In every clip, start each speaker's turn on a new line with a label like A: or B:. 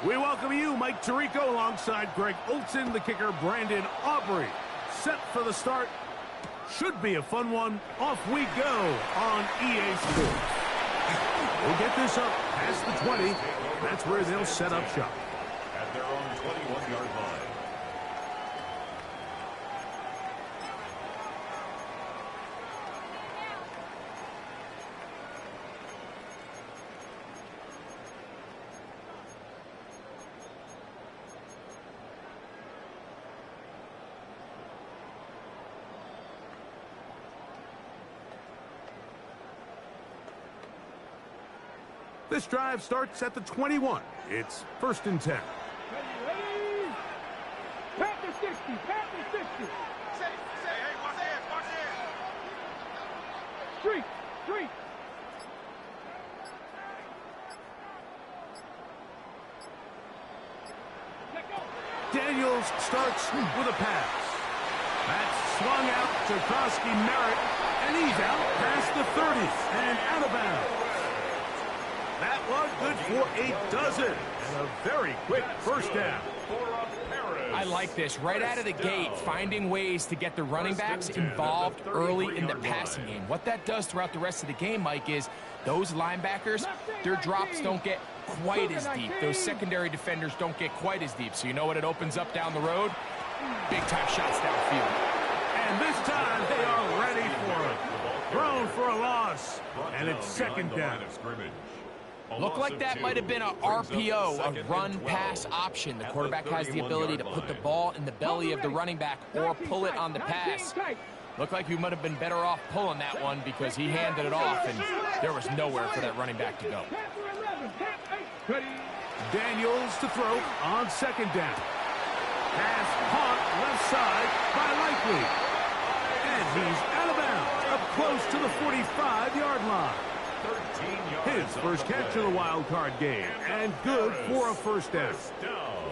A: We welcome you, Mike Tirico, alongside Greg Olson, the kicker, Brandon Aubrey. Set for the start. Should be a fun one. Off we go on EA Sports. We'll get this up past the 20. That's where they'll set up shop.
B: At their own 21-yard line.
A: This drive starts at the 21. It's 1st and 10.
C: Ready? Panther 60, Panther 60.
D: Hey, watch this.
C: Street.
A: Daniels starts with a pass. That's swung out to Krosky Merritt, and he's out past the 30 and out of bounds. That one good for a dozen, and a very quick first down.
E: I like this. Right out of the gate, finding ways to get the running backs involved early in the passing game. What that does throughout the rest of the game, Mike, is those linebackers, their drops don't get quite as deep. Those secondary defenders don't get quite as deep. So you know what it opens up down the road? Big-time shots downfield.
A: And this time they are ready for it. Thrown for a loss, and it's 2nd down.
E: Looked like that might have been a RPO, a run-pass option. The quarterback has the ability to put the ball in the belly of the running back or pull it on the pass. Looked like you might have been better off pulling that one because he handed it off, and there was nowhere for that running back to go.
A: Daniels to throw on 2nd down. Pass caught left side by Likely. And he's out of bounds, up close to the 45-yard line. His first catch of the wild card game, and good for a 1st down.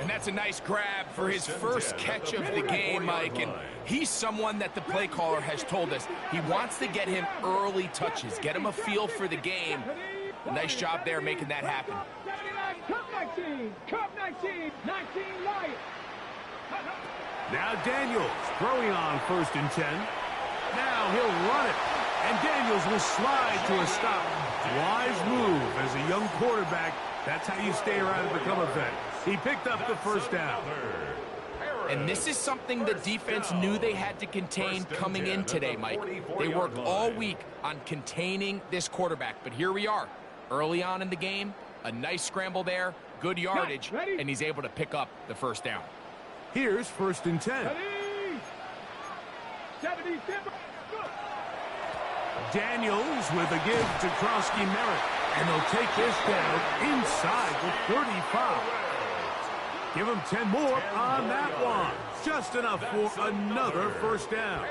E: And that's a nice grab for his first catch of the game, Mike. And he's someone that the play caller has told us he wants to get him early touches, get him a feel for the game. Nice job there making that happen.
C: Cup 19 Lions.
A: Now Daniels throwing on 1st and 10. Now he'll run it. And Daniels will slide to a stop. Wise move as a young quarterback. That's how you stay around and become a vet. He picked up the 1st down.
E: And this is something the defense knew they had to contain coming in today, Mike. They worked all week on containing this quarterback. But here we are, early on in the game. A nice scramble there, good yardage, and he's able to pick up the 1st down.
A: Here's 1st and 10. Daniels with a give to Krosky Merritt. And they'll take this down inside the 35. Give him 10 more on that one. Just enough for another 1st down.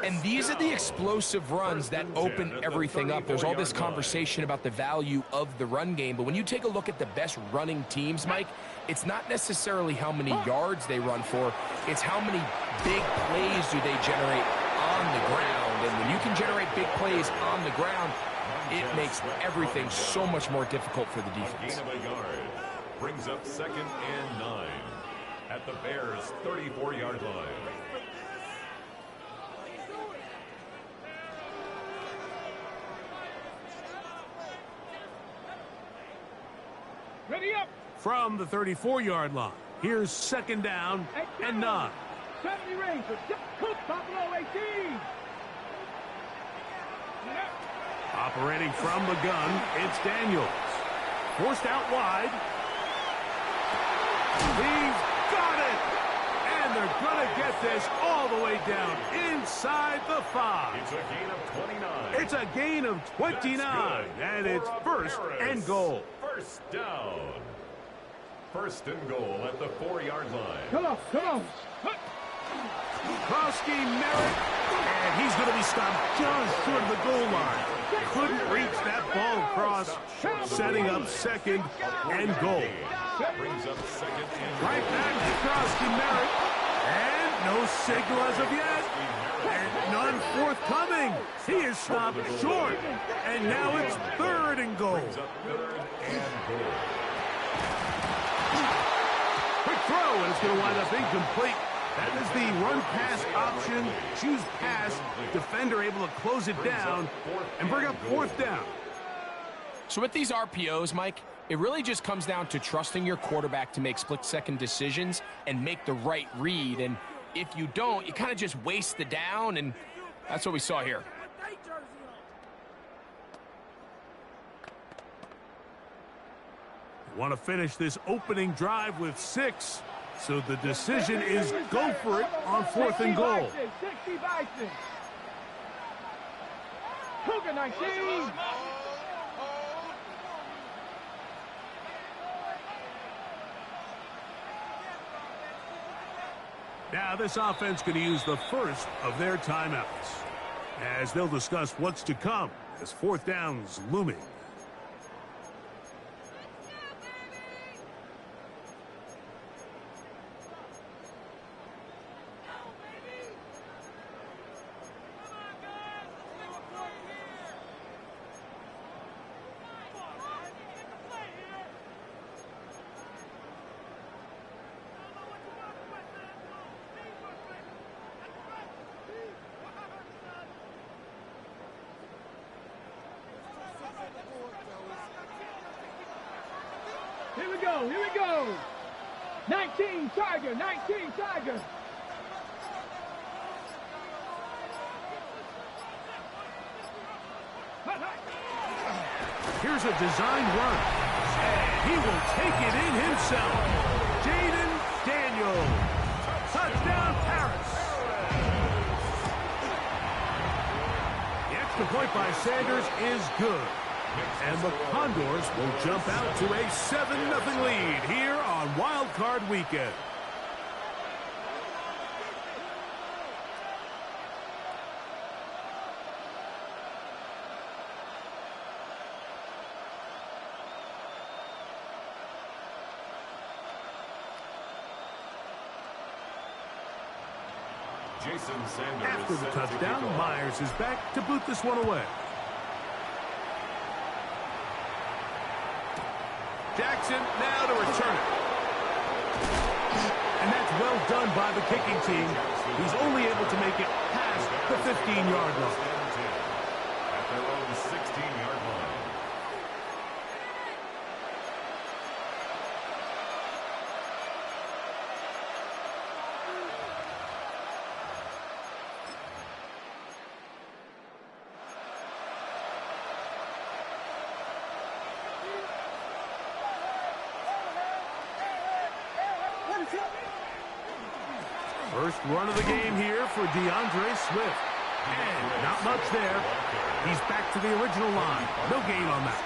E: And these are the explosive runs that open everything up. There's all this conversation about the value of the run game, but when you take a look at the best running teams, Mike, it's not necessarily how many yards they run for, it's how many big plays do they generate on the ground. And when you can generate big plays on the ground, it makes everything so much more difficult for the defense.
B: Gain of a yard brings up 2nd and 9 at the Bears' 34-yard line.
C: Ready up.
A: From the 34-yard line, here's 2nd down and 9.
C: 70 range. Buffalo 18.
A: Operating from the gun, it's Daniels. Forced out wide. He's got it! And they're going to get this all the way down inside the 5.
B: It's a gain of 29.
A: It's a gain of 29, and it's 1st and goal.
B: 1st down. 1st and goal at the 4-yard line.
C: Come on.
A: Krosky Merritt, and he's going to be stopped just short of the goal line. Couldn't reach that ball across, setting up 2nd and goal.
B: Brings up 2nd and
A: Right back to Krosky Merritt, and no signal as of yet, and none forthcoming. He is stopped short, and now it's 3rd and goal.
B: Brings up 3rd and goal.
A: throw, and it's going to wind up incomplete. That is the run-pass option. Choose pass. Defender able to close it down and bring up fourth down.
E: So with these RPOs, Mike, it really just comes down to trusting your quarterback to make split-second decisions and make the right read. And if you don't, you kind of just waste the down, and that's what we saw here.
A: Want to finish this opening drive with 6. So the decision is go for it on 4th and goal.
C: 60 Bison. Cougar 19.
A: Now this offense going to use the first of their timeouts as they'll discuss what's to come as 4th down's looming.
C: Here we go, here we go. 19 Tiger, 19 Tiger.
A: Here's a design run. And he will take it in himself. Jaden Daniels. Touchdown, Paris. The extra point by Sanders is good. And the Condors will jump out to a 7-0 lead here on Wild Card Weekend.
B: Jason Sanders.
A: After the touchdown, Myers is back to boot this one away. Jackson now to return it. And that's well done by the kicking team. He's only able to make it past the 15-yard line.
B: At their own 16-yard line.
A: First run of the game here for DeAndre Swift. And not much there. He's back to the original line. No gain on that.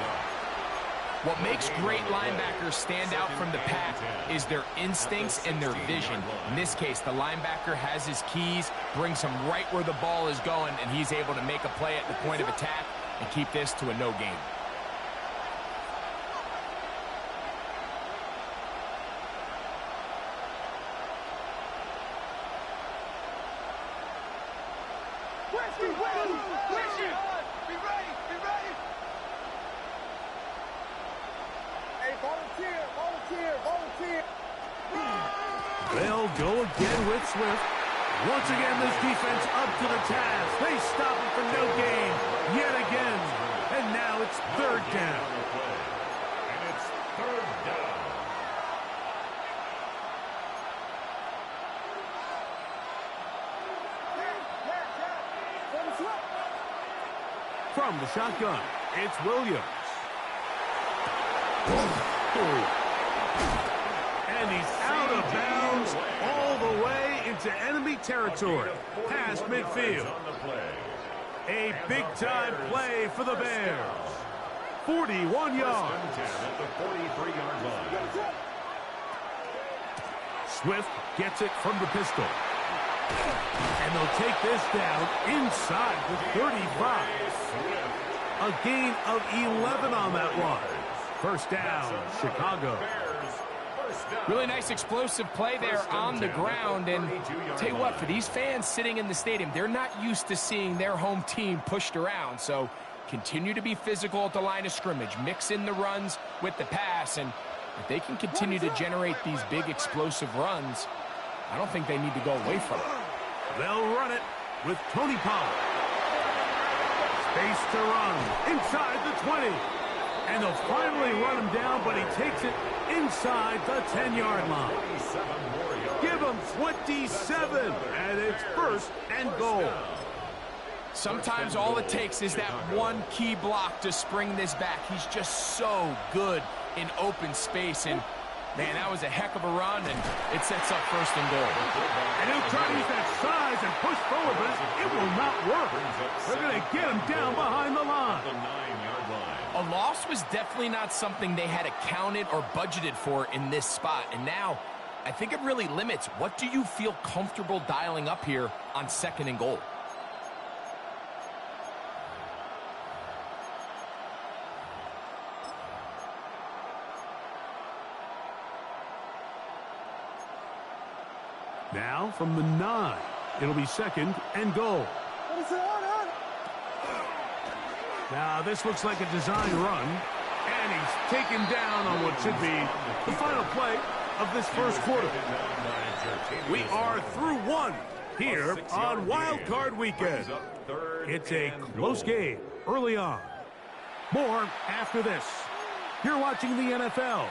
E: What makes great linebackers stand out from the pack is their instincts and their vision. In this case, the linebacker has his keys, brings him right where the ball is going, and he's able to make a play at the point of attack and keep this to a no gain.
A: They'll go again with Swift. Once again, this defense up to the task. They stop it for no gain yet again. And now it's 3rd down.
B: And it's 3rd down.
A: From the shotgun, it's Williams. And he's out of bounds all the way into enemy territory, past midfield. A big-time play for the Bears. 41 yards.
B: At the 43-yard line.
A: Swift gets it from the pistol. And they'll take this down inside the 35. A gain of 11 on that one. First down, Chicago.
E: Really nice explosive play there on the ground. And tell you what, for these fans sitting in the stadium, they're not used to seeing their home team pushed around. So continue to be physical at the line of scrimmage. Mix in the runs with the pass. And If they can continue to generate these big explosive runs, I don't think they need to go away from it.
A: They'll run it with Tony Pollard. Space to run inside the 20. And they'll finally run him down, but he takes it inside the 10-yard line. Give him 27, and it's first and goal.
E: Sometimes all it takes is that one key block to spring this back. He's just so good in open space, and man, that was a heck of a run, and it sets up first and goal.
A: And he'll try to use that size and push forward, but it will not work. They're going to get him down behind the line.
E: A loss was definitely not something they had accounted or budgeted for in this spot, and now I think it really limits what do you feel comfortable dialing up here on second and goal.
A: Now from the 9, it'll be second and goal. Now this looks like a design run, and he's taken down on what should be the final play of this first quarter. We are through one here on Wild Card Weekend. It's a close game early on. More after this. You're watching the NFL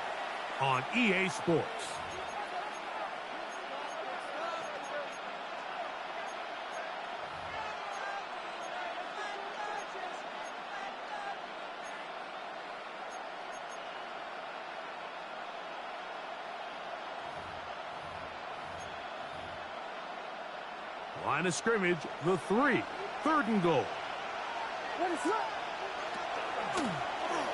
A: on EA Sports. Line of scrimmage, the 3, third and goal.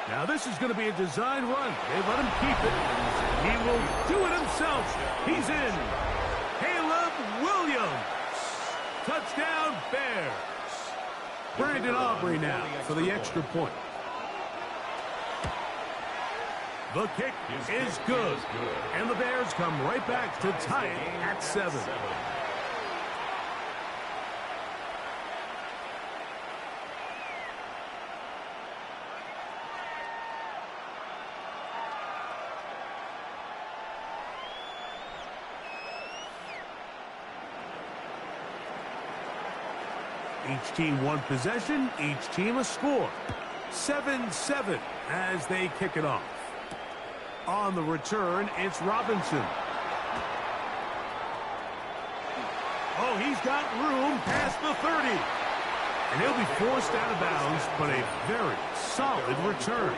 A: Now this is going to be a design run. They let him keep it. He will do it himself. He's in. Caleb Williams. Touchdown, Bears. Brandon Aubrey now for the extra point. The kick is good. And the Bears come right back to tie it at 7. Each team one possession, each team a score. 7-7 as they kick it off. On the return, it's Robinson. Oh, he's got room past the 30. And he'll be forced out of bounds, but a very solid return.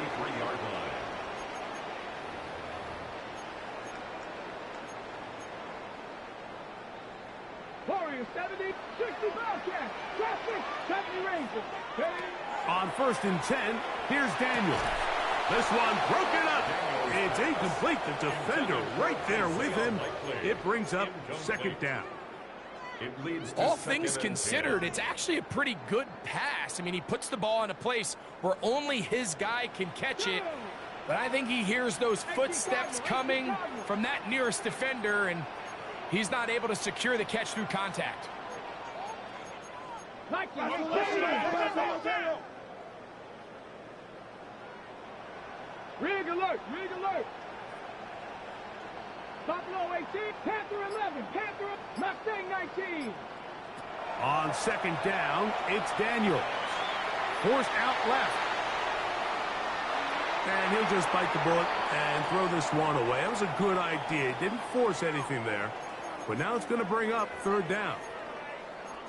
C: Warriors 70, 60 Bobcats, traffic, 70 Rangers.
A: On first and 10, here's Daniels. This one broken up. It's incomplete. The defender right there with him. It brings up second down.
E: All things considered, it's actually a pretty good pass. I mean, he puts the ball in a place where only his guy can catch it. But I think he hears those footsteps coming from that nearest defender, and he's not able to secure the catch through contact.
C: Rig alert, rig alert. Buffalo 18, Panther 11, Panther, Mustang 19.
A: On second down, it's Daniels. Forced out left. And he'll just bite the bullet and throw this one away. That was a good idea. Didn't force anything there. But now it's going to bring up third down.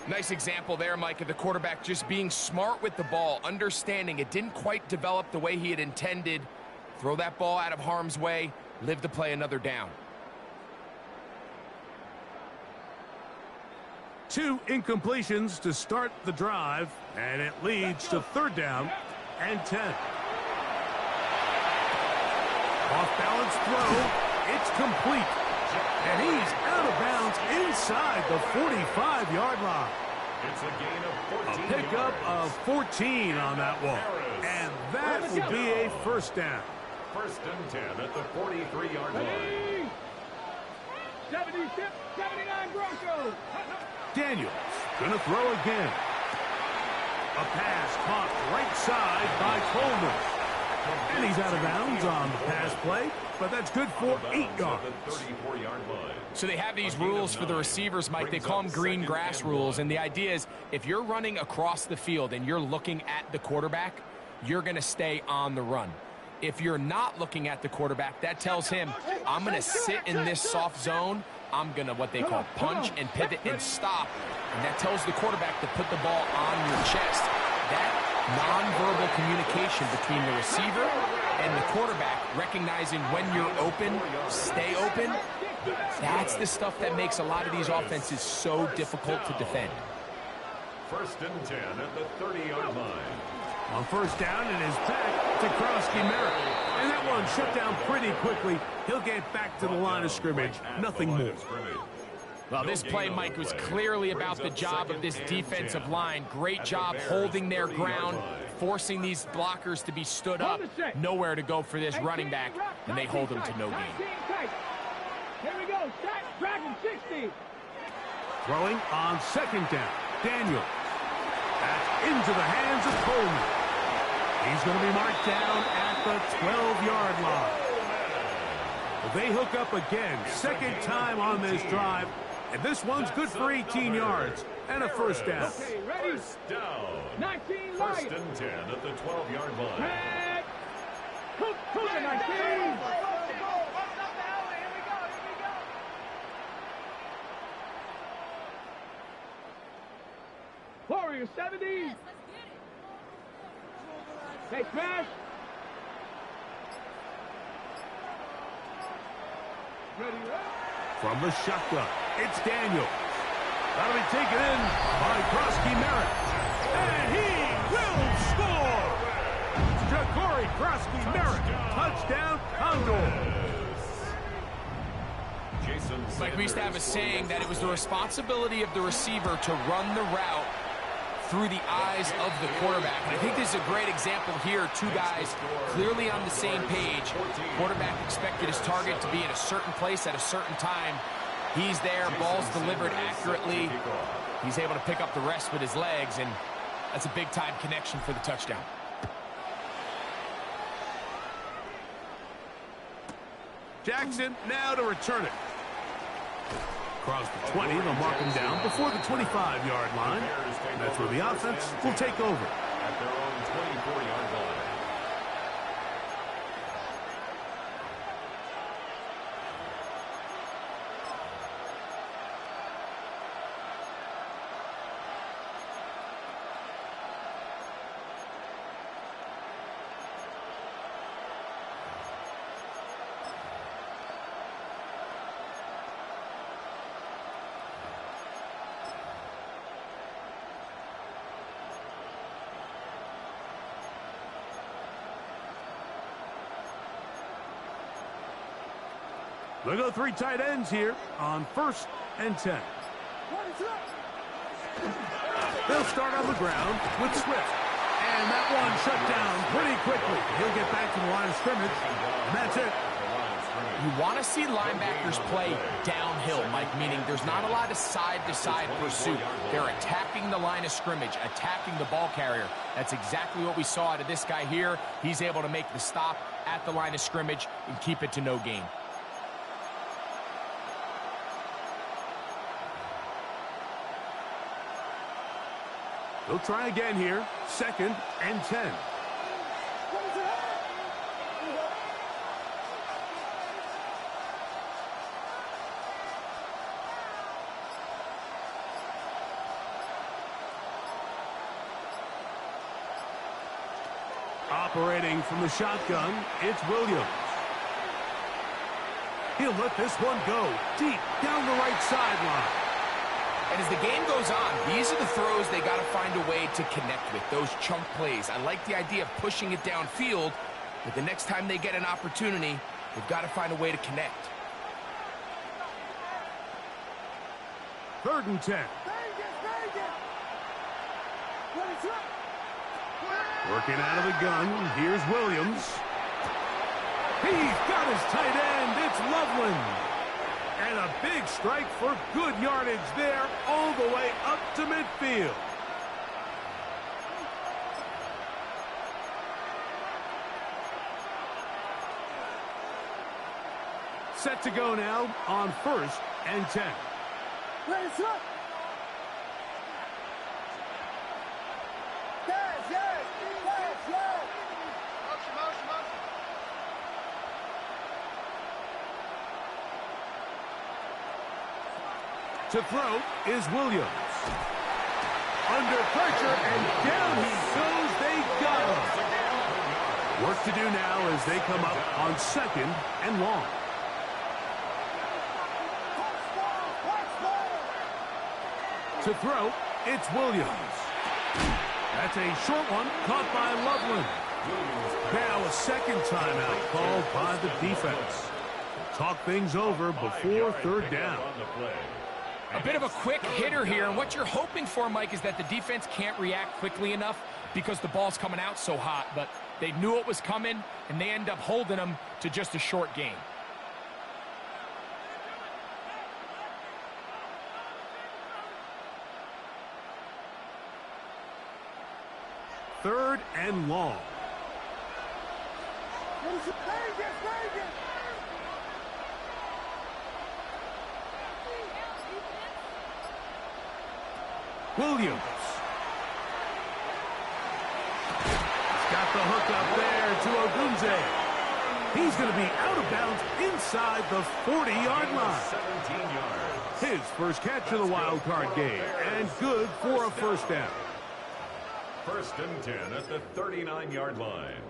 E: Nice example there, Mike, of the quarterback just being smart with the ball, understanding it didn't quite develop the way he had intended. Throw that ball out of harm's way, live to play another down.
A: 2 incompletions to start the drive, and it leads to third down and 10. Off-balance throw, it's complete. And he's out of bounds inside the 45-yard line.
B: It's a gain of 14
A: A pickup of 14 on that one. And that will be a first down.
B: First and 10 at the 43-yard line.
C: 76, 79 Broncos.
A: Daniels going to throw again. A pass caught right side by Coleman. And he's out of bounds on the pass play, but that's good for 8 yards.
E: So they have these rules for the receivers, Mike. They call them green grass rules, and the idea is if you're running across the field and you're looking at the quarterback, you're going to stay on the run. If you're not looking at the quarterback, that tells him, I'm going to sit in this soft zone. I'm going to what they call punch and pivot and stop. And that tells the quarterback to put the ball on your chest. That nonverbal communication between the receiver and the quarterback, recognizing when you're open, stay open, that's the stuff that makes a lot of these offenses so difficult to defend.
B: 1st and 10 at the 30-yard line.
A: On 1st down, it is back to Krosky-Merritt. And that one shut down pretty quickly. He'll get back to the line of scrimmage. Nothing more.
E: Well, this play, Mike, was clearly about the job of this defensive line. Great job holding their ground, forcing these blockers to be stood up. Nowhere to go for this running back, and they hold him to no gain.
C: Here we go. Sack, Dragon 60.
A: Throwing on 2nd down. Daniel. That's into the hands of Coleman. He's going to be marked down at the 12-yard line. They hook up again. 2nd time on this drive. And this one's good for 18 yards and a 1st down.
C: Okay, ready?
B: 1st down.
C: 19
B: 1st and 10 at the 12-yard line.
C: Head. Cougar 19. Warrior 70. Hey, smash. Ready,
A: From the shotgun, it's Daniel. That'll be taken in by Krosky-Merritt. And he will score! Ja'Cory Krosky-Merritt, touchdown Condor.
E: Like we used to have a saying that it was the responsibility of the receiver to run the route through the eyes of the quarterback. And I think this is a great example here. 2 guys clearly on the same page. Quarterback expected his target to be in a certain place at a certain time. He's there, ball's delivered accurately. He's able to pick up the rest with his legs, and that's a big-time connection for the touchdown.
A: Jackson now to return it. Across the 20, they'll mark him down before the 25-yard line. That's where the offense will take over.
B: At their own 24-yard line.
A: They'll go 3 tight ends here on 1st and 10. They'll start on the ground with Swift. And that one shut down pretty quickly. He'll get back to the line of scrimmage, and that's it.
E: You want to see linebackers play downhill, Mike, meaning there's not a lot of side-to-side pursuit. They're attacking the line of scrimmage, attacking the ball carrier. That's exactly what we saw out of this guy here. He's able to make the stop at the line of scrimmage and keep it to no gain.
A: They'll try again here. 2nd and 10. Operating from the shotgun, it's Williams. He'll let this one go deep down the right sideline.
E: And as the game goes on, these are the throws they got to find a way to connect with, those chunk plays. I like the idea of pushing it downfield, but the next time they get an opportunity, they've got to find a way to connect.
A: 3rd and 10. Working out of the gun, here's Williams. He's got his tight end, it's Loveland. And a big strike for good yardage there all the way up to midfield. Set to go now on 1st and 10.
C: Let's go.
D: Motion, motion, motion.
A: To throw is Williams. Under pressure, and down he goes. They got him. Work to do now as they come up on 2nd and long. To throw, it's Williams. That's a short one, caught by Loveland. Now a second timeout called by the defense. Talk things over before 3rd down.
E: A bit of a quick hitter here, and what you're hoping for, Mike, is that the defense can't react quickly enough because the ball's coming out so hot, but they knew it was coming, and they end up holding them to just a short gain.
A: Third and long. Williams. He's got the hook up there to Odunze. He's going to be out of bounds inside the 40-yard line.
B: 17 yards.
A: His first catch of the wild card game, and good for a first down.
B: 1st and 10 at the 39-yard line.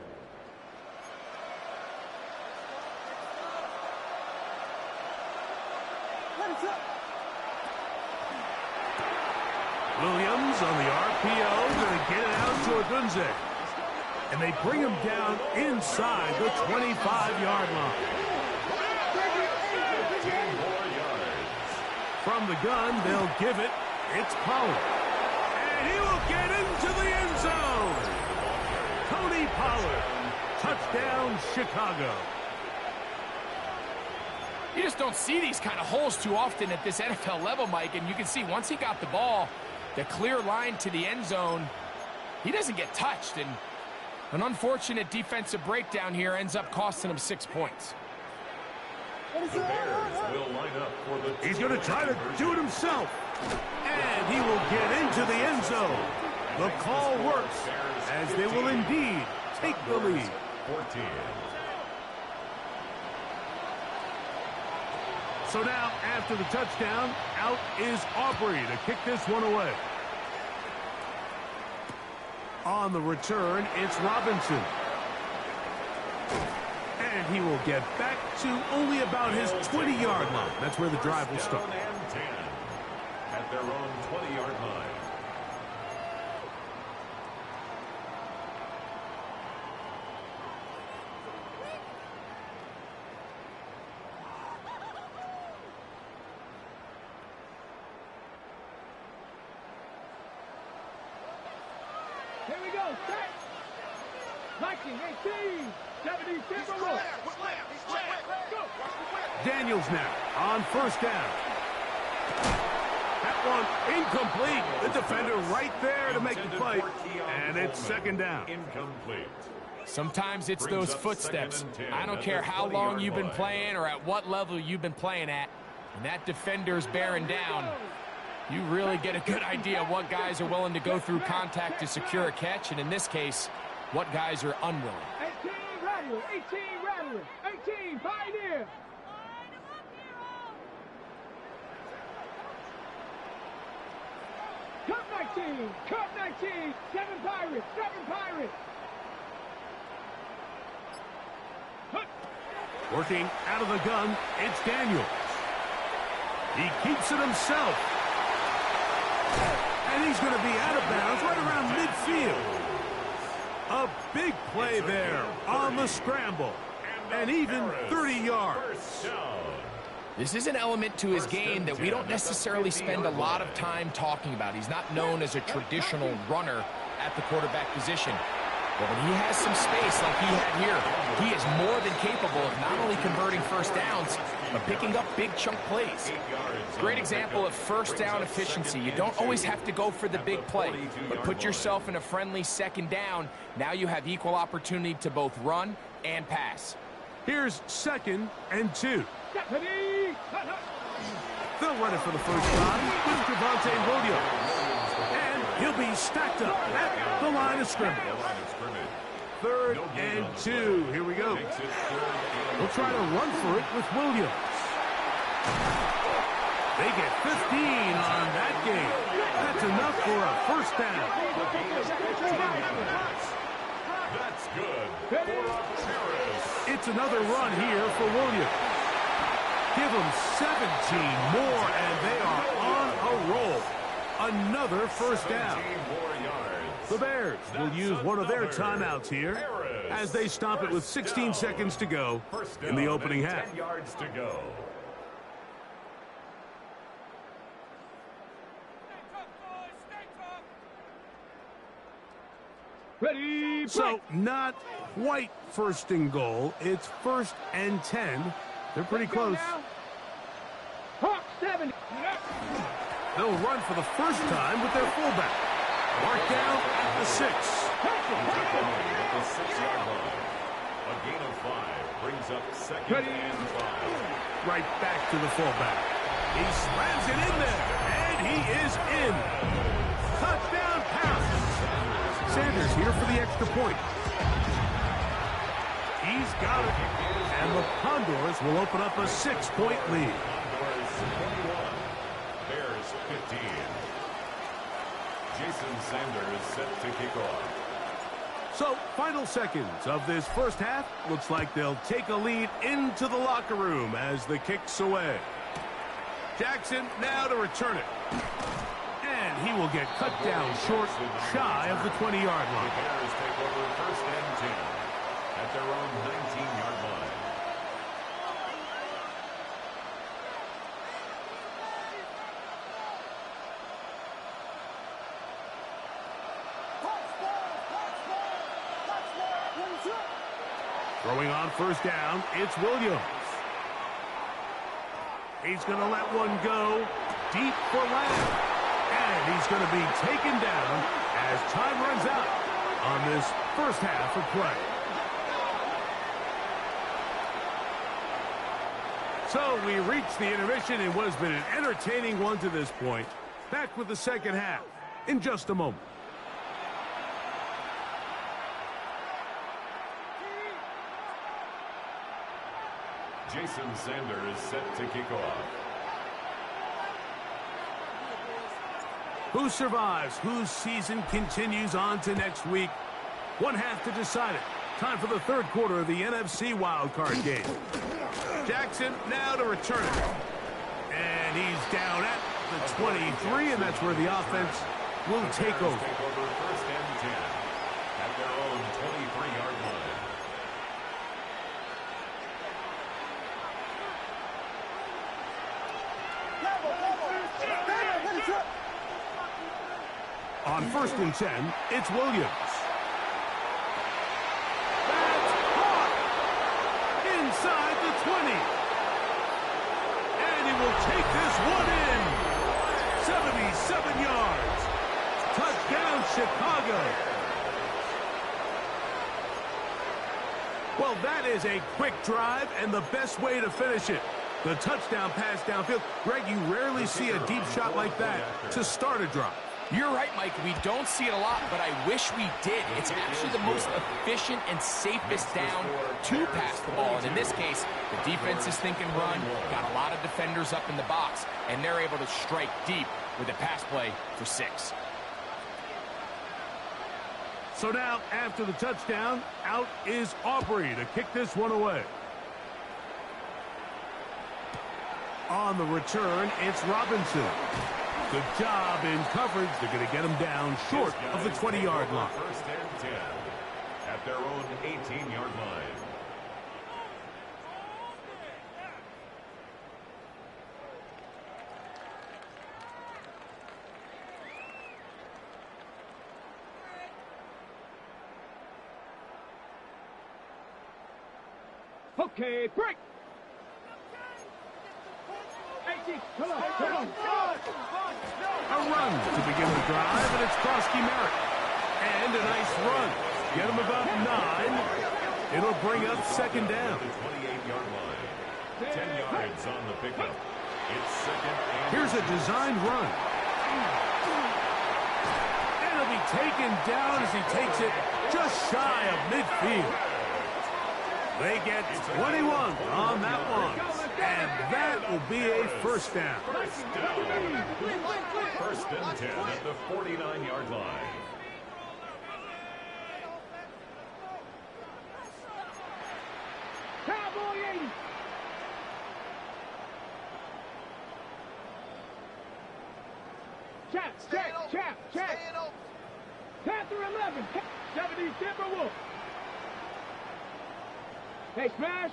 A: Williams on the RPO, going to get it out to Odunze. And they bring him down inside the 25-yard line.
B: 4 yards.
A: From the gun, they'll give it. It's Pollard. And he will get into the end zone. Tony Pollard. Touchdown, Chicago.
E: You just don't see these kind of holes too often at this NFL level, Mike, and you can see once he got the ball, the clear line to the end zone, he doesn't get touched, and an unfortunate defensive breakdown here ends up costing him 6 points.
B: The Bears will line up for the...
A: He's going to try to do it himself. And he will get into the end zone. The call works as they will indeed take the lead.
B: 14.
A: So now, after the touchdown, out is Aubrey to kick this one away. On the return, it's Robinson. And he will get back to only about his 20-yard line. That's where the drive will start.
B: 2nd and 10 at their own 20-yard line.
C: Here we go. Set. 19, 18, 17, Timberwolves. Go.
A: Daniels now on 1st down. That one incomplete. The defender right there to make the play. And it's 2nd down.
B: Incomplete.
E: Sometimes it's those footsteps. I don't care how long you've been playing or at what level you've been playing at. When that defender's bearing down, you really get a good idea of what guys are willing to go through contact to secure a catch, and in this case, what guys are unwilling.
C: 18, Rattler. 18, Rattler. 18, Pioneer. Cut 19. Cut 19. 7 Pirates. 7 Pirates.
A: Working out of the gun, it's Daniels. He keeps it himself. And he's going to be out of bounds right around midfield. A big play there on the scramble. And even 30 yards.
E: This is an element to his game that we don't necessarily spend a lot of time talking about. He's not known as a traditional runner at the quarterback position. But when he has some space like he had here, he is more than capable of not only converting first downs, but picking up big chunk plays. Great example of first down efficiency. You don't always have to go for the big play, but put yourself in a friendly 2nd down. Now you have equal opportunity to both run and pass.
A: Here's 2nd and 2.
C: Ready?
A: They'll run it for the first time with Javonte Williams. And he'll be stacked up at the line of scrimmage. 3rd and 2. Here we go. We'll try to run for it with Williams. They get 15 on that game. That's enough for a first down.
B: That's good for Harris.
A: It's another run here for Williams. Give them 17 more, and they are on a roll. Another first down.
B: 17 more yards.
A: The Bears will use one of their timeouts here
B: Harris.
A: as they stop it with 16 seconds to go
B: First
A: in the
B: down
A: opening
B: and
A: half.
B: 10 yards to go.
C: Ready?
A: So not quite 1st and goal. It's 1st and 10. They're pretty close.
C: Hawk 7.
A: They'll run for the first time with their fullback. Mark down at the 6.
B: At the 6-yard line. A gain of 5 brings up 2nd and 5.
A: Right back to the fullback. He slams it in there, and he is in. Touchdown pass. Sanders here for the extra point. He's got it. And the Condors will open up a 6-point lead.
B: Condors 21. Bears 15. Jason Sanders set to kick off.
A: So, final seconds of this first half. Looks like they'll take a lead into the locker room as the kick's away. Jackson now to return it. And he will get cut down short, shy of the 20-yard
B: The
A: line.
B: Bears take over 1st and 10 at their own 19-yard line.
A: Throwing on first down, it's Williams. He's going to let one go deep for Lamb. And he's going to be taken down as time runs out on this first half of play. So we reached the intermission in what has been an entertaining one to this point. Back with the second half in just a moment.
B: Jason Sanders set to kick off.
A: Who survives? Whose season continues on to next week? One half to decide it. Time for the 3rd quarter of the NFC wildcard game. Jackson now to return it. And he's down at the 23, and that's where the offense will take over.
B: Take over 1st and 10 at their own 23-yard line.
A: On 1st and 10, it's Williams. That's caught inside the 20. And he will take this one in. 77 yards. Touchdown, Chicago. Well, that is a quick drive and the best way to finish it. The touchdown pass downfield. Greg, you rarely see a deep shot like that to start a drive.
E: You're right, Mike. We don't see it a lot, but I wish we did. It's actually the most efficient and safest down to pass the ball. And in this case, the defense is thinking run, got a lot of defenders up in the box, and they're able to strike deep with a pass play for 6.
A: So now, after the touchdown, out is Aubrey to kick this one away. On the return, it's Robinson. Good job in coverage. They're going to get him down short of the 20-yard line.
B: 1st and 10 at their own 18-yard line.
C: Okay, break. 18, come on, come on.
A: A run to begin the drive, and it's Krosky Merritt. And a nice run. Get him about 9. It'll bring up second down.
B: The 28-yard line. 10 yards on the pickup. It's second and
A: Here's a designed run. And he'll be taken down as he takes it just shy of midfield. They get 21 on that one. And that will be a first down.
B: First and 10 at the 49-yard line.
C: Cowboy 80. Chap. Panther 11. 70 Timberwolf. Hey, smash.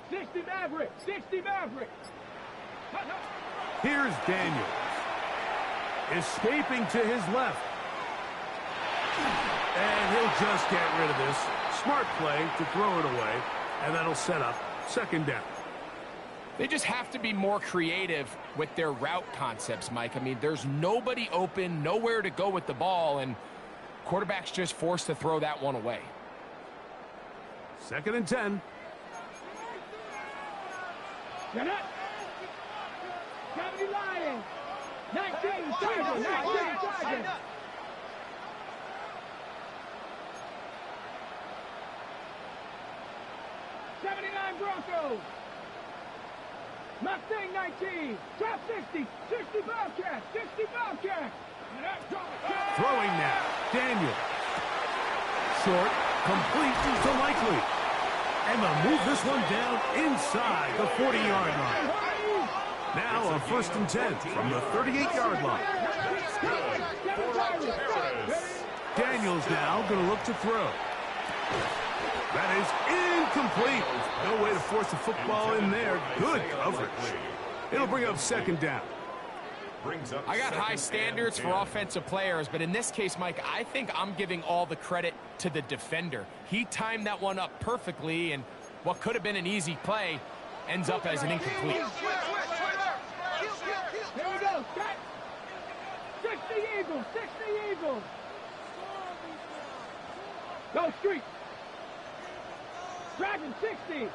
C: 60 Maverick.
A: Here's Daniels. Escaping to his left. And he'll just get rid of this. Smart play to throw it away. And that'll set up second down.
E: They just have to be more creative with their route concepts, Mike. I mean, there's nobody open, nowhere to go with the ball, and quarterback's just forced to throw that one away.
A: Second and 10.
C: Get up. 70 Lions. 19 Tiger. 79 Broncos. Mustang 19. Top 60. 60 Bobcats.
A: Throwing now. Daniel. Short. Complete to Likely. And they'll move this one down inside the 40-yard line. Now a first and 10 from the 38-yard line. Daniels now going to look to throw. That is incomplete. No way to force the football in there. Good coverage. It'll bring up second down.
E: I got high standards for offensive players, but in this case, Mike, I think I'm giving all the credit to the defender. He timed that one up perfectly, and what could have been an easy play ends up as an incomplete.
C: Here we go. 60 Eagles. Go street. Dragon 60.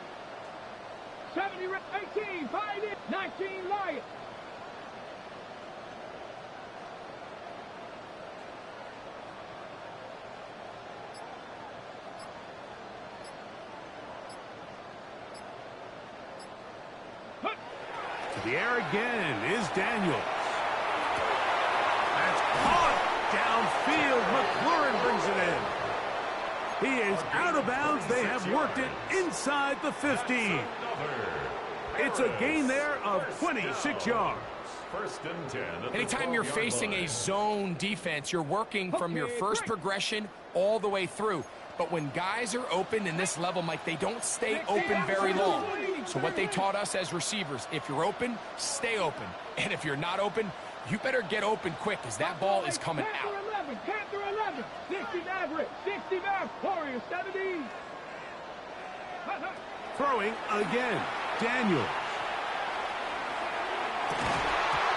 C: 70 18. Fight it. 19 Lions.
A: To the air again is Daniels. That's caught downfield. McLaurin brings it in. He is out of bounds. They have worked it inside the 50. It's a gain there of 26 yards.
B: First and 10.
E: Anytime you're facing a zone defense, you're working from your first progression all the way through. But when guys are open in this level, Mike, they don't stay open very long. So what they taught us as receivers, if you're open, stay open. And if you're not open, you better get open quick because that ball is coming out.
C: Panther 11. 60 Maverick. Warrior 70.
A: Throwing again. Daniels.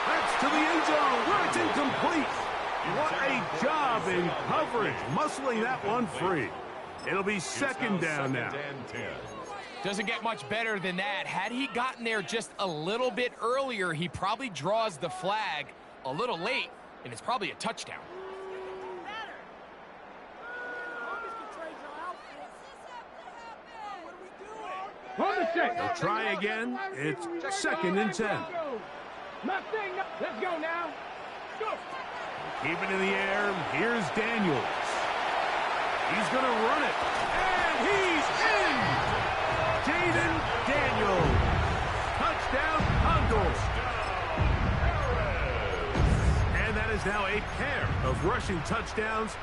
A: That's to the end zone where it's incomplete. What a job in coverage, muscling that one free. It'll be second down now.
E: Doesn't get much better than that. Had he gotten there just a little bit earlier, he probably draws the flag a little late, and it's probably a touchdown.
A: They'll try again. It's second and 10.
C: Let's go now. Go.
A: Keep it in the air. Here's Daniels. He's going to run it. And he's in. Jaden Daniels. Touchdown, Condors. And that is now a pair of rushing touchdowns.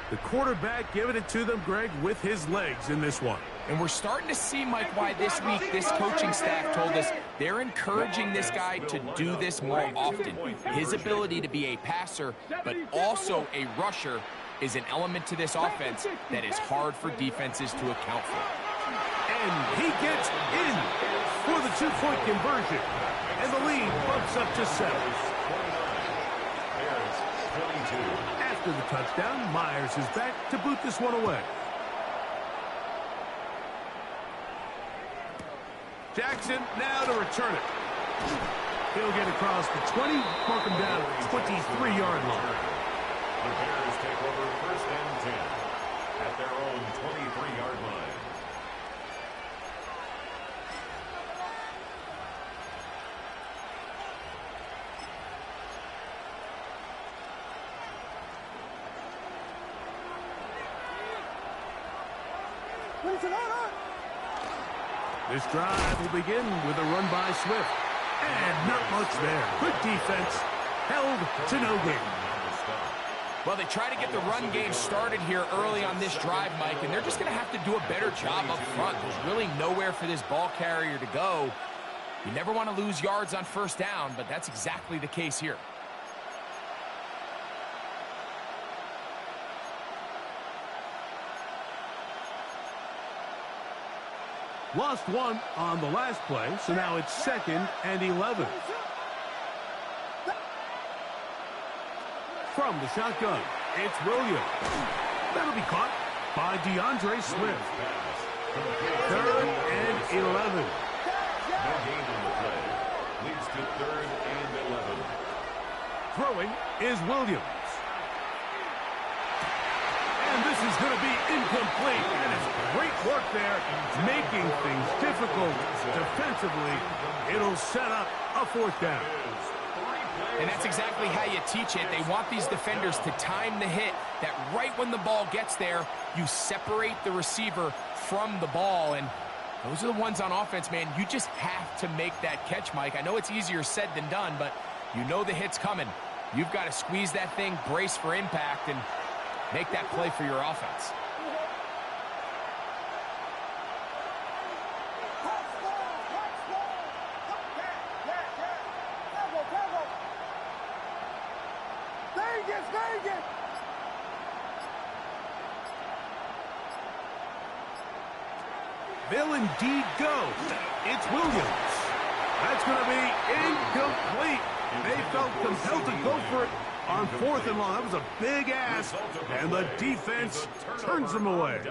A: The quarterback giving it to them, Greg, with his legs in this one.
E: And we're starting to see, Mike, why this week this coaching staff told us they're encouraging this guy to do this more often. His ability to be a passer, but also a rusher, is an element to this offense that is hard for defenses to account for.
A: And he gets in for the two-point conversion. And the lead bumps up to 7.
B: Bears 22.
A: After the touchdown, Myers is back to boot this one away. Jackson now to return it. He'll get across the 20, mark him down at the 23-yard line.
B: The Bears take over first and 10 at their own 23-yard line.
A: This drive will begin with a run by Swift. And not much there. Good defense. Held to no gain.
E: Well, they try to get the run game started here early on this drive, Mike, and they're just going to have to do a better job up front. There's really nowhere for this ball carrier to go. You never want to lose yards on first down, but that's exactly the case here.
A: Lost one on the last play, so now it's 2nd and 11. From the shotgun, it's Williams. That'll be caught by DeAndre Swift. 3rd and 11.
B: No gain on the play. Leads to 3rd and 11.
A: Throwing is Williams. And this is going to be incomplete. And it's great work there, making things difficult defensively. It'll set up a 4th down.
E: And that's exactly how you teach it. They want these defenders to time the hit, that right when the ball gets there, you separate the receiver from the ball. And those are the ones on offense, man. You just have to make that catch, Mike. I know it's easier said than done, but you know the hit's coming. You've got to squeeze that thing, brace for impact, and make that play for your offense.
A: They'll indeed go. It's Williams. That's going to be incomplete. They felt compelled to go for it on 4th and long. That was a big ask, and the defense turns them away.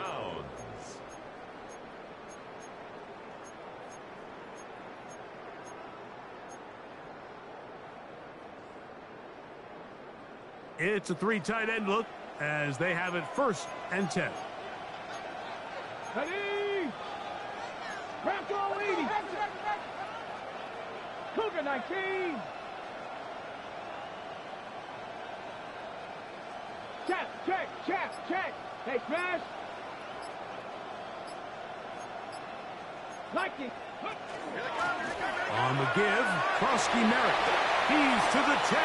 A: It's a 3 tight end look as they have it 1st and 10.
C: Ready? Wrap all 80. Cougar 19. Check. Hey, smash. Like it.
A: On the give, Krosky Merritt. He's to the 10.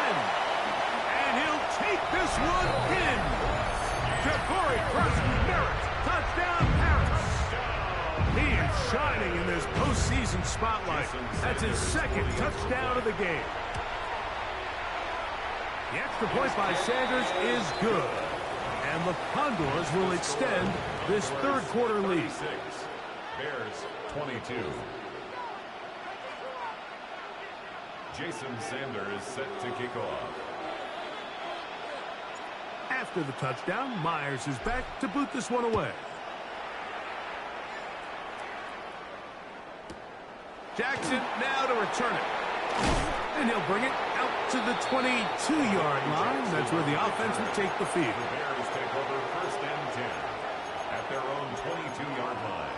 A: And he'll take this one in. Ja'Cory Krosky Merritt. Touchdown, Paris. He is shining in this postseason spotlight. That's his 2nd touchdown of the game. The extra point by Sanders is good. And the Condors will extend this 3rd quarter lead.
B: Bears 22. Jason Sanders set to kick off.
A: After the touchdown, Myers is back to boot this one away. Jackson now to return it. And he'll bring it out to the 22-yard line. That's where the offense will take the field.
B: The Bears take over 1st and 10 at their own 22-yard line.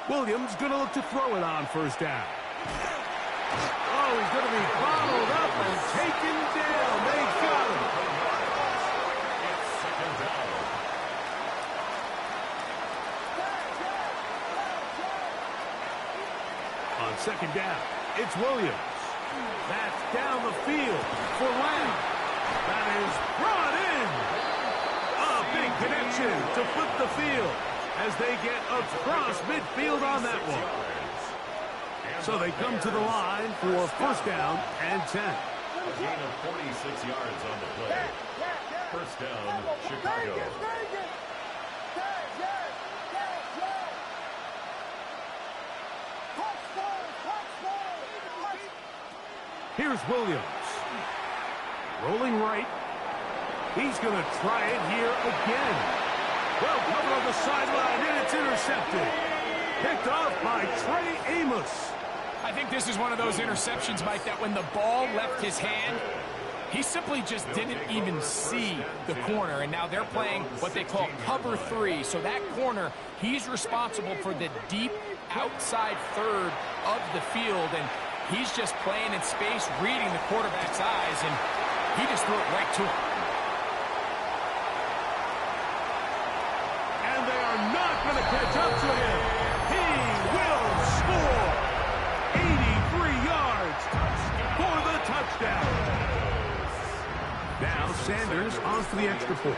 A: Williams going to look to throw it on 1st down. Oh, he's going to be bottled up and taken down. They got him.
B: It's 2nd down.
A: On 2nd down, it's Williams. That's down the field for Lamb. That is brought in. A big connection to flip the field as they get across midfield on that one. So they come to the line for first down and 10.
B: A gain of 46 yards on the play. First down, Chicago.
A: Here's Williams. Rolling right. He's going to try it here again. Well covered on the sideline, and it's intercepted. Picked off by Trey Amos.
E: I think this is one of those interceptions, Mike, that when the ball left his hand, he simply just didn't even see the corner. And now they're playing what they call cover 3. So that corner, he's responsible for the deep outside third of the field. And he's just playing in space, reading the quarterback's eyes, and he just threw it right to him.
A: And they are not going to catch up to him. He will score. 83 yards for the touchdown. Now Sanders on for the extra point.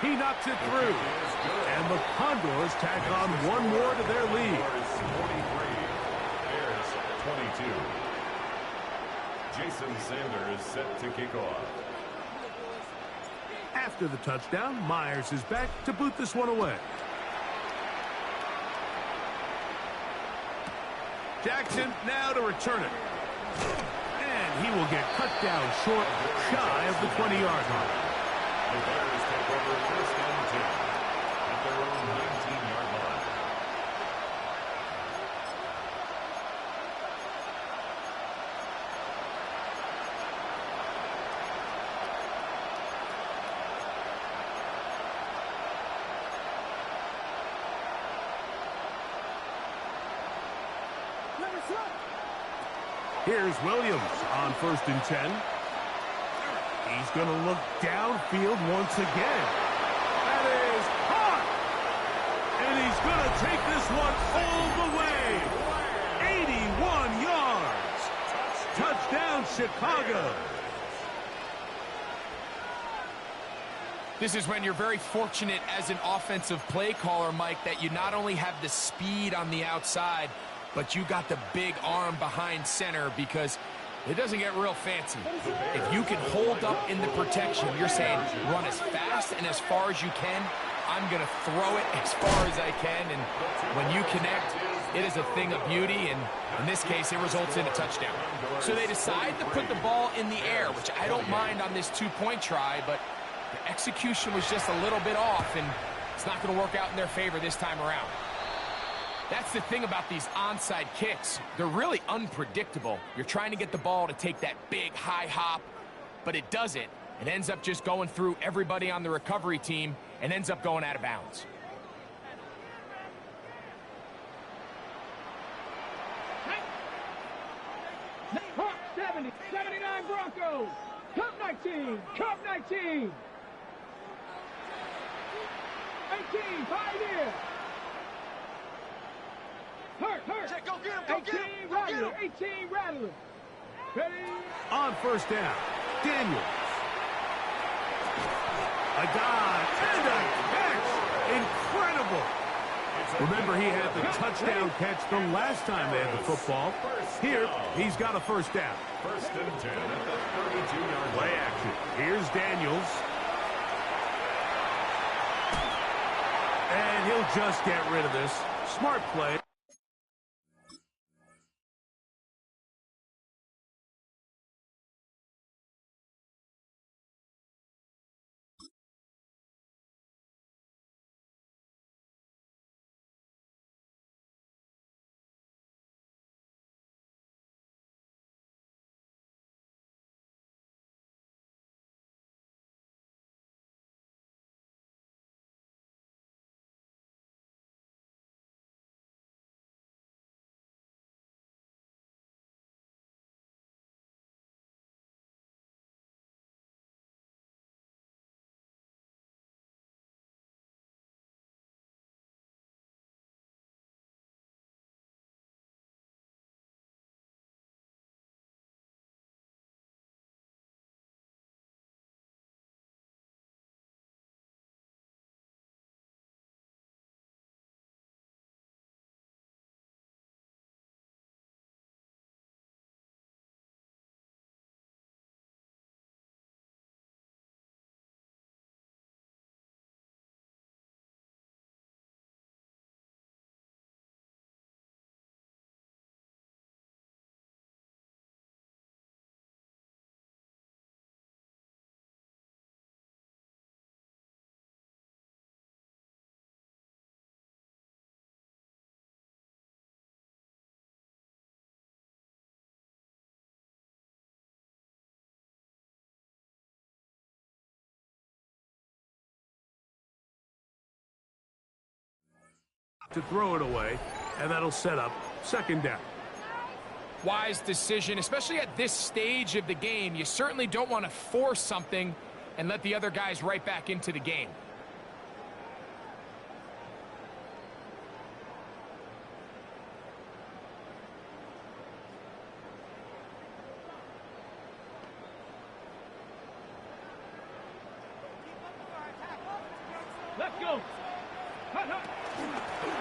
A: He knocks it through. And the Condors tack on one more to their lead.
B: 22. Jason Sanders set to kick off.
A: After the touchdown, Myers is back to boot this one away. Jackson now to return it. And he will get cut down short, shy of the 20-yard line.
B: The Bears take over first and 10 at their own 19-yard line.
A: Here's Williams on first and 10. He's going to look downfield once again. That is caught! And he's going to take this one all the way. 81 yards. Touchdown, Chicago.
E: This is when you're very fortunate as an offensive play caller, Mike, that you not only have the speed on the outside, but you got the big arm behind center, because it doesn't get real fancy. If you can hold up in the protection, you're saying run as fast and as far as you can. I'm going to throw it as far as I can, and when you connect, it is a thing of beauty, and in this case, it results in a touchdown. So they decide to put the ball in the air, which I don't mind on this two-point try, but the execution was just a little bit off, and it's not going to work out in their favor this time around. That's the thing about these onside kicks. They're really unpredictable. You're trying to get the ball to take that big high hop, but it doesn't. It ends up just going through everybody on the recovery team and ends up going out of bounds.
C: Cup 70, 79 Broncos. Cup 19, Cup 19. 18, Pioneer. Hurt.
D: Check, go get him, go
C: 18,
D: get him, go get
C: Rattler,
D: him.
C: 18, Rattler. Ready?
A: On first down, Daniels. A dive and a catch. Incredible. Remember, he had the touchdown catch the last time they had the football. Here, he's got a first down.
B: First and 10 at the 32-yard
A: Play
B: line.
A: action. Here's Daniels. And he'll just get rid of this. Smart play. to throw it away, and that'll set up second down.
E: Wise decision, especially at this stage of the game. You certainly don't want to force something and let the other guys right back into the game.
C: Let's go.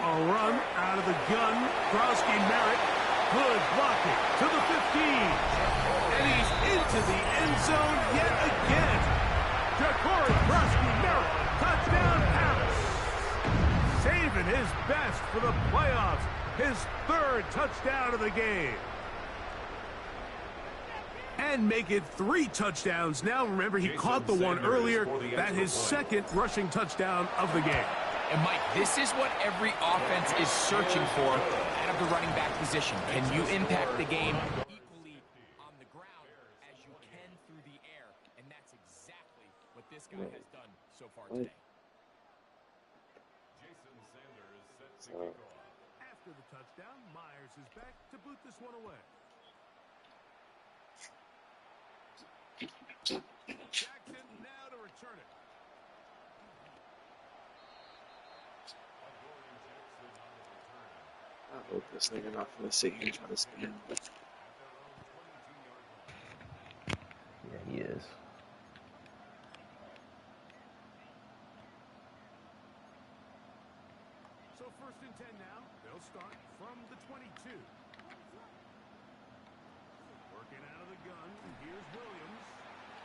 A: A run out of the gun. Krosky Merritt. Good blocking to the 15. And he's into the end zone yet again. Ja'Cory Krosky Merritt. Touchdown pass. Saving his best for the playoffs. His third touchdown of the game. And make it 3 touchdowns now. Remember, he caught the one earlier. That his second rushing touchdown of the game.
E: And, Mike, this is what every offense is searching for out of the running back position. Can you impact the game equally on the ground as you can through the air? And that's exactly what this guy has done so far today.
B: Jason Sanders set to kick off.
A: After the touchdown, Myers is back to boot this one away. Jackson now to return it.
F: I hope this nigga not finna sit here and try to spin. Yeah, he is.
A: So 1st and 10 now. They'll start from the 22. Working out of the gun. Here's Williams.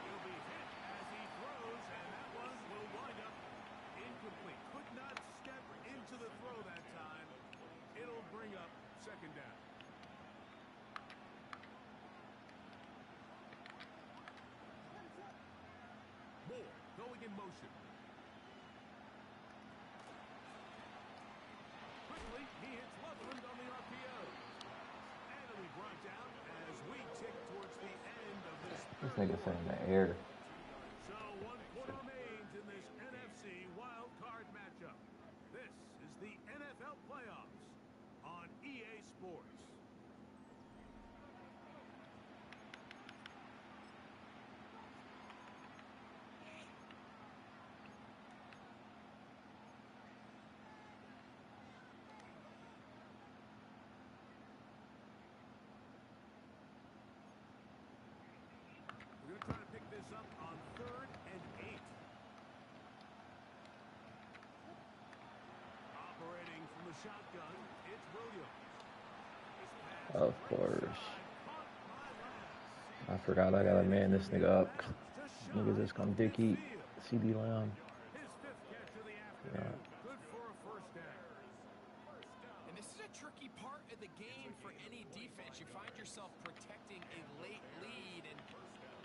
A: He'll be hit as he throws, and that one will wind up incomplete. Could not step into the throw that time. It'll bring up second down. Moore going in motion. Quickly, he hits Loveland on the RPO. And it'll be brought down as we tick towards the end of this.
F: This nigga's in the air.
A: So 1 quarter remains in this NFC wild card matchup. This is the NFL playoffs on EA Sports. We're going to try to pick this up on 3rd and 8. Operating from the shotgun, it's Williams.
F: Of course. I forgot I gotta man this nigga up. Niggas just come dick eat. CD Lamb.
A: His 5th catch of the afternoon. Good for a first down.
E: And this is a tricky part of the game for any defense. You find yourself protecting a late lead, and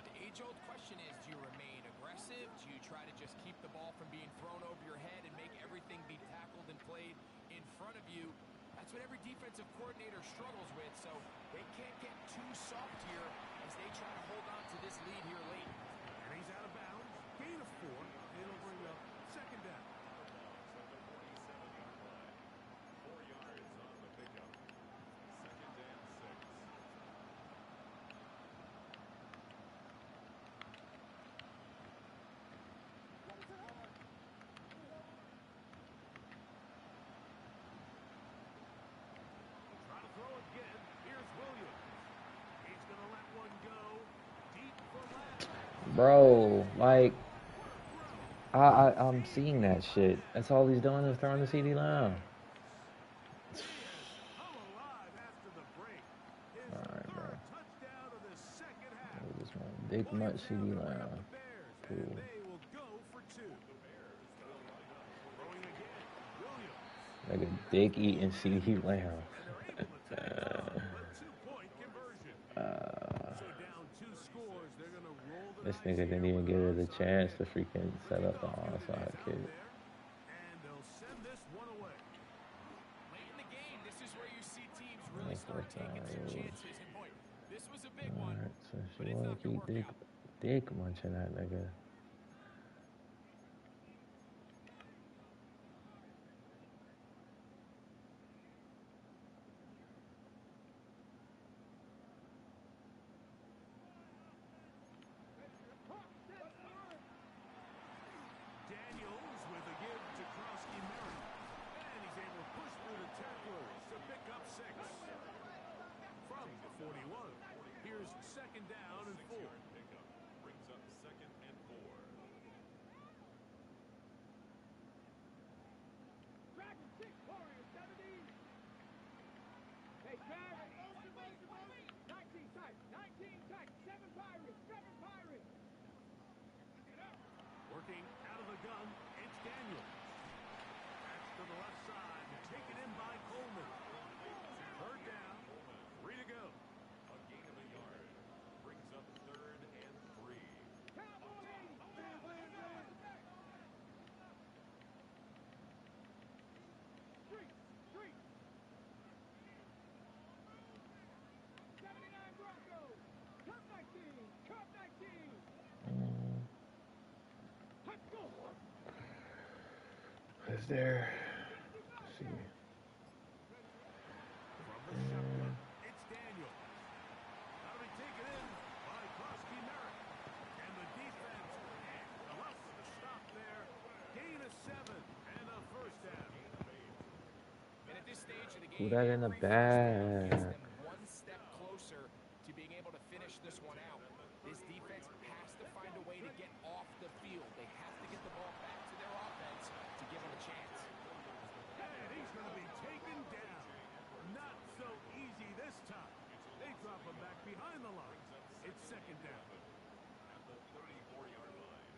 E: the age-old question is, do you remain aggressive? Do you try to just keep the ball from being thrown over your head and make everything be tackled and played in front of you? That's what every defensive coordinator struggles with, so they can't get too soft here as they try to hold on to this lead here late.
A: And he's out of bounds. Gain of 4. It'll bring up second down.
B: 4 yards on the pickup. Second and 6.
A: Try to throw again. Here's Williams. He's going to let one go. Deep for last.
F: Bro, like, I'm seeing that shit. That's all he's doing is throwing the CD Lamb.
A: Come alive after the break. His
F: Alright, bro.
A: 3rd touchdown of the second half.
F: I just want big much CD Lamb.
A: Bears,
F: Cool.
A: and they will go for 2. Throwing again. Williams.
F: Like a dick eating CD Lamb.
A: A 2-point conversion. So down 2 scores, they're going to roll the
F: This
A: dice
F: nigga didn't
A: here
F: even
A: with
F: give
A: the
F: her the
A: onside
F: chance
A: kick.
F: to freaking set up the onside kick.
A: And they'll send this one away.
E: Late in the game, this is where you see teams really
F: That's
E: start
F: what's
E: taking some
F: up.
E: chances. And boy, this was a big one,
F: Alright, so
E: but
F: she
E: it's
F: wanna
E: not going to
F: keep
E: work
F: dick
E: out.
F: munching that nigga.
A: is second down and 4.
B: Six-yard pickup brings up 2nd and 4.
C: Dragon 6, Warrior 70. Hey, Trav. 19 tight, 7 Pirates, 7 Pirates.
A: Working out of the gun, it's Daniels. That's to the left side, taken in by Coleman. Third down, 3 to go.
B: A gain of a yard brings up 3rd and 3.
C: Cowboys. Street. 79 Broncos. Cup 19. Let's go.
F: Is there? Let's see.
A: From the shotgun, it's Daniels. That'll be taken in by Krosky Merrick. And the defense allows for the stop there. Gain of 7 and a first down.
E: And at this stage of the
F: Put
E: game,
F: that in the
E: every first down gets
F: bag.
E: them one step closer to being able to finish this one out. This defense has to find a way to get off the field. They have to get the ball back to their offense to give them a chance.
A: And he's going to be taken down. Not so easy this time. They drop him back behind the line. It's second down.
B: At the 34-yard line.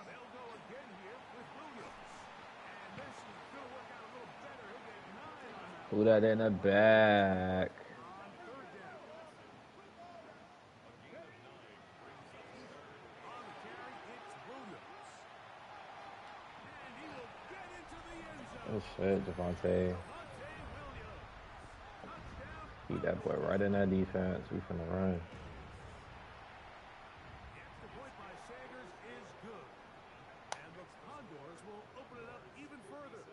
A: They'll go again here with Williams. And this is going to work out a little better. He'll get 9 on that.
F: Put that in the bag.
A: On third down.
B: A gain of 9 brings up 3rd.
A: On the carry, it's Williams. And he will get into the end zone.
F: Oh shit, Javonte.
A: Devontae Williams. Touchdown.
F: Keep that boy right in that defense. We finna run.
A: The extra point by Sanders is good. And the Condors will open it up even further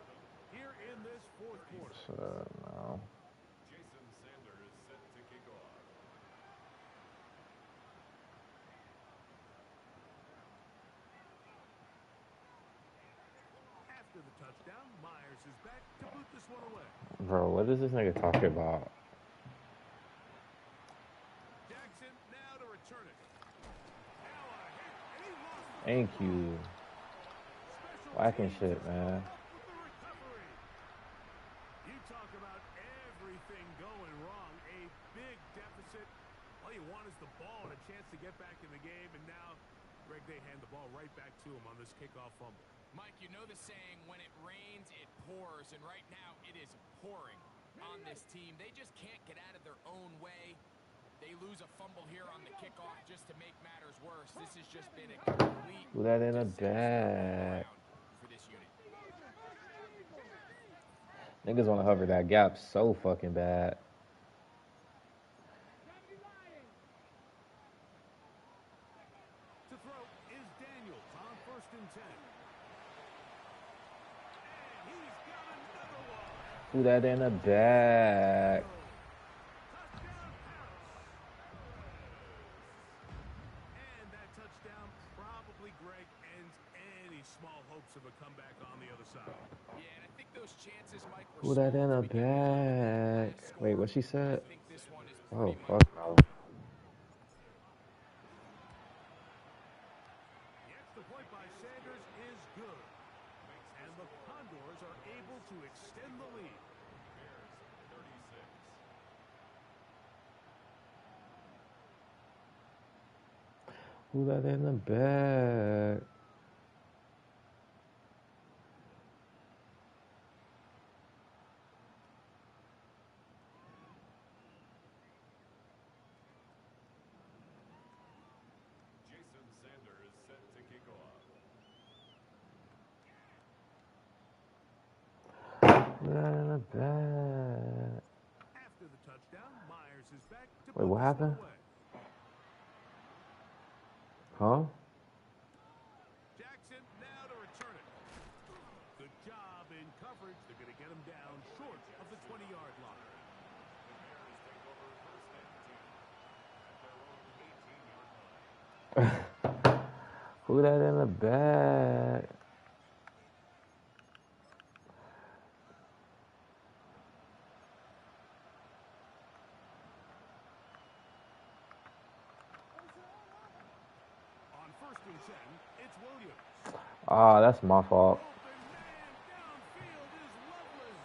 A: here in this fourth quarter.
F: No.
B: Jason Sanders set to kick off.
A: After the touchdown, Myers is back to boot this one away.
F: Bro, what is this nigga talking about?
A: Jackson now to return it. Now a hit, and he lost the
F: Thank you.
A: special
F: Whacking
A: teams
F: shit,
A: has
F: man.
A: come up with the recovery. You talk about everything going wrong. A big deficit. All you want is the ball and a chance to get back in the game. And now, Greg, they hand the ball right back to him on this kickoff fumble.
E: Mike, you know the saying, when it rains, it pours, and right now it is pouring on this team. They just can't get out of their own way. They lose a fumble here on the kickoff just to make matters worse. This has just been a complete
F: Put that in a
E: disaster
F: bag.
E: all around for this unit.
F: Niggas wanna hover that gap so fucking bad.
A: To throw is Daniels on 1st and 10. And he's got another one.
F: Put that in a bag.
A: Touchdown pass. And that touchdown probably, Greg, ends any small hopes of a comeback on the other side.
E: Yeah, and I think those chances, Mike, were
F: Put that
E: small
F: in
E: to
F: a
E: begin with.
F: bag. Wait, what she said?
E: I think this one is
F: Oh,
E: pretty
F: fuck no.
A: The extra point by Sanders is good. And the Condors are able to extend the lead.
B: Bears 36.
F: Put that in the bag.
B: Jason Sanders set to kick off.
F: Put that in the bag.
A: After the touchdown, Myers is back to
F: Wait, what
A: put this one
F: happened?
A: away.
F: Huh?
A: Jackson now to return it. Good job in coverage. They're going to get him down short of the 20-yard line.
B: The Bears take over 1st and 10 at their own 18-yard line.
F: Put that in the bag.
A: and 10. It's Williams.
F: Ah, that's my fault.
A: Open man downfield is Loveland.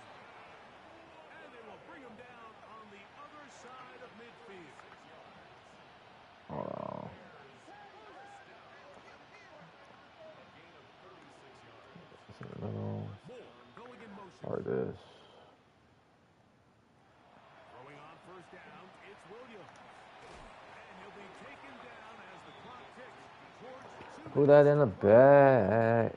A: And they will bring him down on the other side of midfield.
F: Hold on. It's in the middle.
A: Moore going in motion.
F: Or this.
A: Throwing on first down, it's Williams. And he'll be taken down as the clock ticks towards 2
F: Put that in the bag.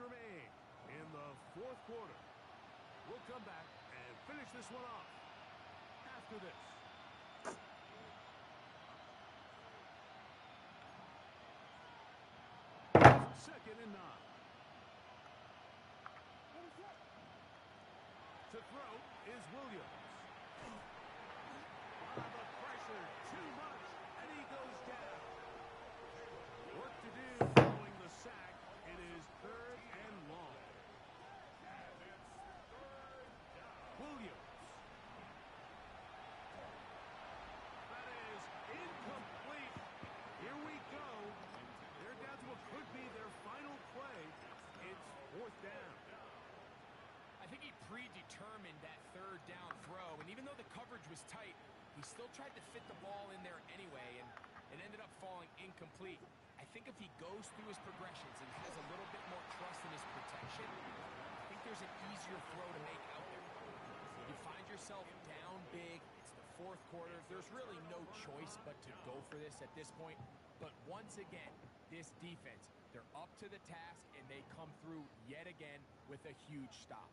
A: Remain in the fourth quarter. We'll come back and finish this one off after this. Second and 9. To throw is Williams. The pressure too much, and he goes down. Work to do following the sack. It is third and long. Williams. That is incomplete. Here we go. They're down to what could be their final play. It's fourth down.
E: I think he predetermined that third down throw, and even though the coverage was tight, he still tried to fit the ball in there anyway, and it ended up falling incomplete. I think if he goes through his progressions and has a little bit more trust in his protection, I think there's an easier throw to make out there. You find yourself down big, it's the fourth quarter, there's really no choice but to go for this at this point. But once again, this defense, they're up to the task, and they come through yet again with a huge stop.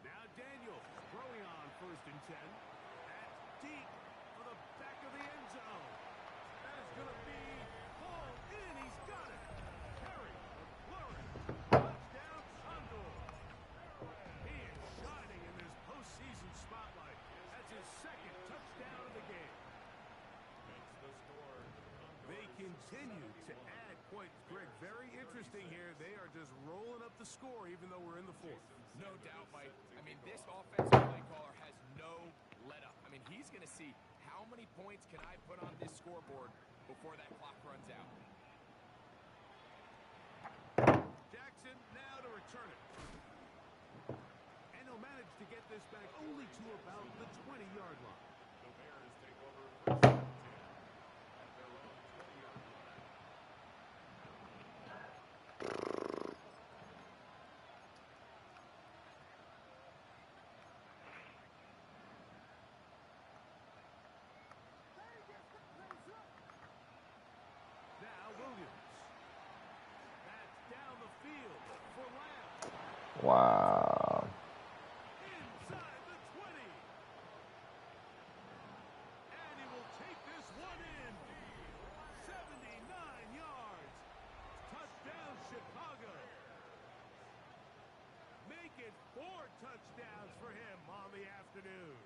A: Now Daniels throwing on first and 10. That's deep for the back of the end zone. That is going to be hauled in. He's got it. Perry, McLaurin, touchdown, Condor. He is shining in this postseason spotlight. That's his second touchdown of the game. They continue to add points. Greg, very interesting here. They are just rolling up the score even though we're in the fourth.
E: No doubt, Mike. I mean, this offensive play caller has no let up. I mean, he's going to see how many points can I put on this scoreboard before that clock runs out.
A: Jackson now to return it. And he'll manage to get this back only to about the 20-yard line.
B: The Bears take over first and 10 at their own 20-yard line.
A: Now Williams. That's down the field for Lamb.
F: Wow.
A: Inside the 20. And he will take this one in. 79 yards. Touchdown, Chicago. Make it 4 touchdowns for him on the afternoon.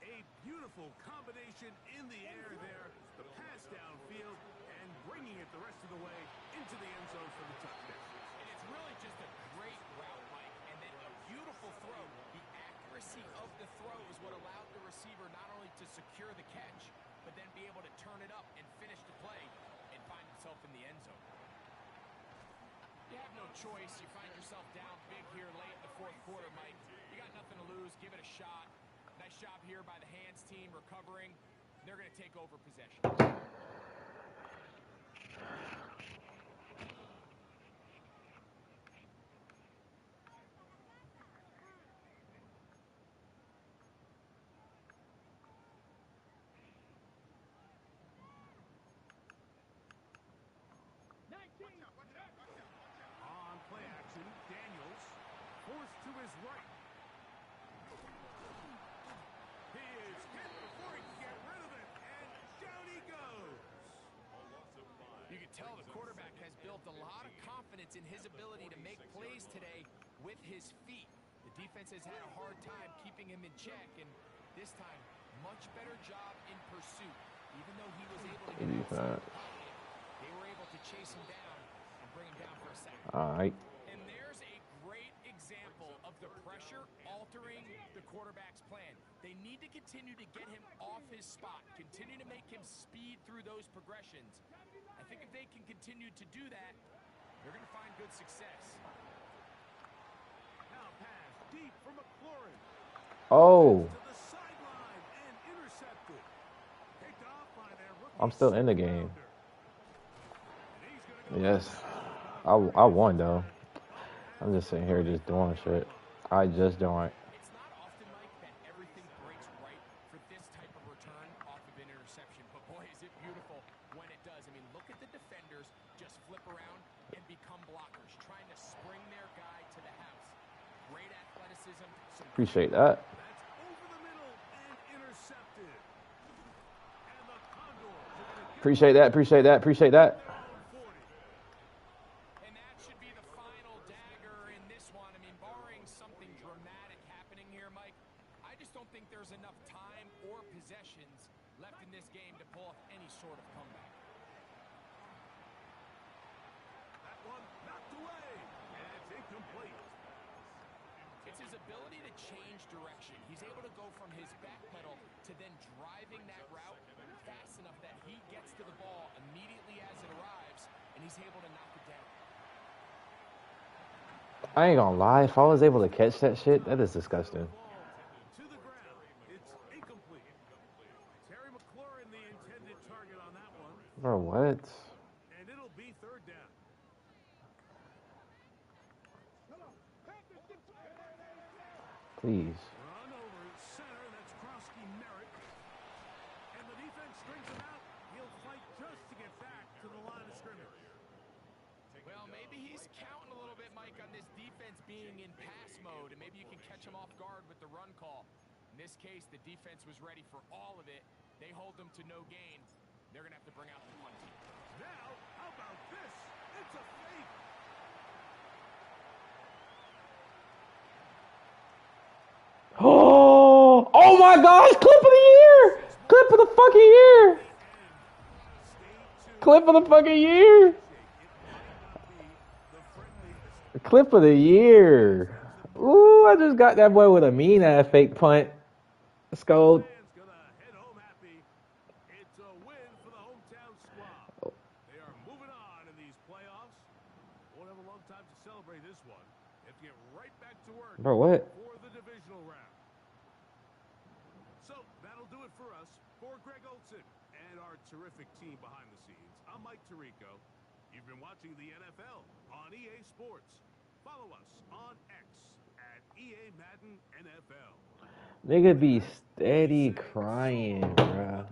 A: A beautiful combination in the air there. The pass downfield and bringing it the rest of the way into the end zone for the touchdown.
E: And it's really just a great route, Mike, and then a beautiful throw. The accuracy of the throw is what allowed the receiver not only to secure the catch, but then be able to turn it up and finish the play and find himself in the end zone. You have no choice. You find yourself down big here late in the fourth quarter, Mike. You got nothing to lose. Give it a shot. Nice job here by the hands team recovering. They're going to take over possession.
A: On play action, Daniels forced to his right. He is hit before he can get rid of it, and down he goes.
E: You can tell the quarterback has built a lot of confidence in his ability to make plays today with his feet. The defense has had a hard time keeping him in check, and this time, much better job in pursuit. Even though he was able to
F: Good
E: get outside
F: defense.
E: the pocket, they were able to chase him down and bring him down for a sack.
F: All right.
E: And there's a great example of the pressure altering the quarterback's plan. They need to continue to get him off his spot, continue to make him speed through those progressions. I think if they can continue to do that, they're going to find good success.
A: Now pass deep for McLaurin.
F: Oh,
A: To the sideline and intercepted. Picked off by their rookie
F: I'm still in the game.
A: second-rounder. And he's gonna go
F: Yes. I won, though. I'm just sitting here just doing shit. I just don't.
E: It's not often, Mike, that everything breaks right for this type of return off of an interception. But boy, is it beautiful when it does. I mean, look at the defenders just flip around and become blockers, trying to spring their guy to the house. Great athleticism.
F: Appreciate that.
A: That's over the middle and intercepted. And the Condors are gonna get
F: Appreciate that. Appreciate that. Appreciate that.
A: their own 40.
E: And that should be the final dagger in this one. I mean, barring something dramatic happening here, Mike, I just don't think there's enough time or possessions left in this game to pull off any sort of comeback.
A: That one knocked away. And it's incomplete.
E: It's his ability to change direction. He's able to go from his back pedal to then driving that route fast enough that he gets to the ball immediately as it arrives, and he's able to knock it down.
F: I ain't gonna lie. If I was able to catch that shit, that is disgusting.
A: To the ground. It's incomplete. Terry McLaurin, the intended target on that one.
F: Bro, what?
A: And it'll be third down.
F: Please.
A: Run over center. That's Krosky Merritt. And the defense strings him out. He'll fight just to get back to the line of scrimmage.
E: Well, maybe he's counting a little bit, Mike, on this defense being in pass mode, and maybe you can catch him off guard with the run call. In this case, the defense was ready for all of it. They hold them to no gain. They're going to have to bring out the punt team.
A: Now, how about this? It's a fake.
F: Oh my gosh! Clip of the year! Clip of the fucking year! Clip of the fucking year! Clip of the year! Ooh, I just got that boy with a mean ass fake punt. Let's go.
A: Fans gonna head home happy. It's a win for the hometown squad. They are moving on in these playoffs. Won't have a long time to celebrate this one. They have to get right back to work
F: Bro, what?
A: for the divisional round. So that'll do it for us. For Greg Olson and our terrific team behind the scenes, I'm Mike Tirico. You've been watching the NFL on EA Sports. Follow us on X at EA Madden NFL.
F: Nigga be steady crying, bruh.